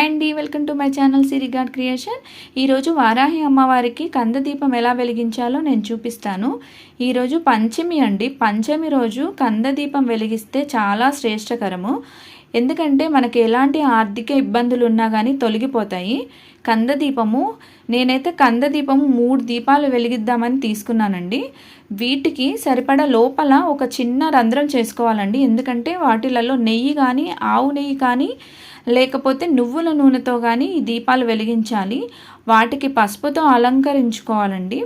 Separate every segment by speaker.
Speaker 1: Hi అండి, welcome to my channel Siri God creation. ఈరోజు వారాహి అమ్మవారికి కంద దీపం ఎలా వెలిగించాలో నేను చూపిస్తాను. ఈరోజు పంచమి అండి. పంచమి రోజు కంద దీపం వెలిగిస్తే చాలా శ్రేష్టకరము. ఎందుకంటే మనకి ఎలాంటి ఆర్థిక ఇబ్బందులు ఉన్నా కానీ తొలగిపోతాయి. కంద దీపము నేనైతే కంద దీపము 3 దీపాలు వెలిగిద్దామని తీసుకున్నానండి. వీటికి సరిపడా లోపల ఒక చిన్న రంధ్రం చేసుకోవాలండి. ఎందుకంటే వాటిలలో నెయ్యి కానీ, ఆవు నెయ్యి కానీ, లేకపోతే నువ్వుల నూనెతో కానీ ఈ దీపాలు వెలిగించాలి. వాటికి పసుపుతో అలంకరించుకోవాలండి.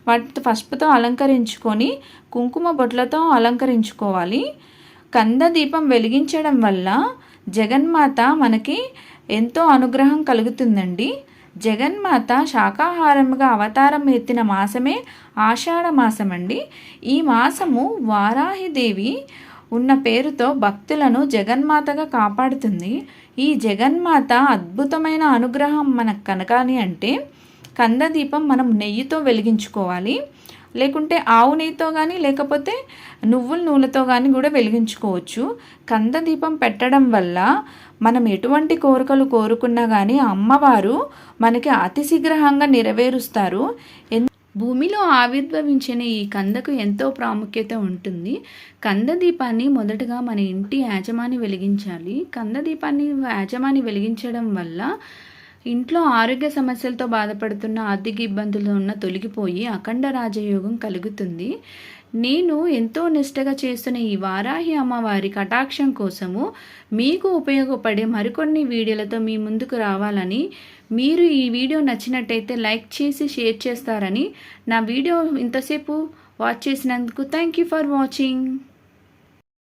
Speaker 1: వాటితో పసుపుతో అలంకరించుకొని కుంకుమ బొట్లతో అలంకరించుకోవాలి. కంద దీపం వెలిగించడం వల్ల జగన్మాత మనకి ఎంతో అనుగ్రహం కలుగుతుందండి. జగన్మాత శాకాహారముగా అవతారం ఎత్తిన మాసమే ఆషాఢ మాసం అండి. ఈ మాసము వారాహిదేవి ఉన్న పేరుతో భక్తులను జగన్మాతగా కాపాడుతుంది. ఈ జగన్మాత అద్భుతమైన అనుగ్రహం మనకు కనకాలి అంటే కంద దీపం మనం నెయ్యితో వెలిగించుకోవాలి. లేకుంటే ఆవు నెయ్యితో కానీ, లేకపోతే నువ్వుల నూనెతో కానీ కూడా వెలిగించుకోవచ్చు. కంద దీపం పెట్టడం వల్ల మనం ఎటువంటి కోరికలు కోరుకున్నా కానీ అమ్మవారు మనకి అతి శీఘ్రంగా నెరవేరుస్తారు. భూమిలో ఆవిర్భవించిన ఈ కందకు ఎంతో ప్రాముఖ్యత ఉంటుంది. కంద దీపాన్ని మొదటగా మన ఇంటి యాజమాని వెలిగించాలి. కంద దీపాన్ని యాజమాని వెలిగించడం వల్ల ఇంట్లో ఆరోగ్య సమస్యలతో బాధపడుతున్న ఆర్థిక ఇబ్బందులు ఉన్న తొలగిపోయి అఖండ రాజయోగం కలుగుతుంది. నేను ఎంతో నిష్టగా చేస్తున్న ఈ వారాహి అమ్మవారి కటాక్షం కోసము మీకు ఉపయోగపడే మరికొన్ని వీడియోలతో మీ ముందుకు రావాలని, మీరు ఈ వీడియో నచ్చినట్టయితే లైక్ చేసి షేర్ చేస్తారని, నా వీడియో ఇంతసేపు వాచ్ చేసినందుకు థ్యాంక్ యూ ఫర్ వాచింగ్.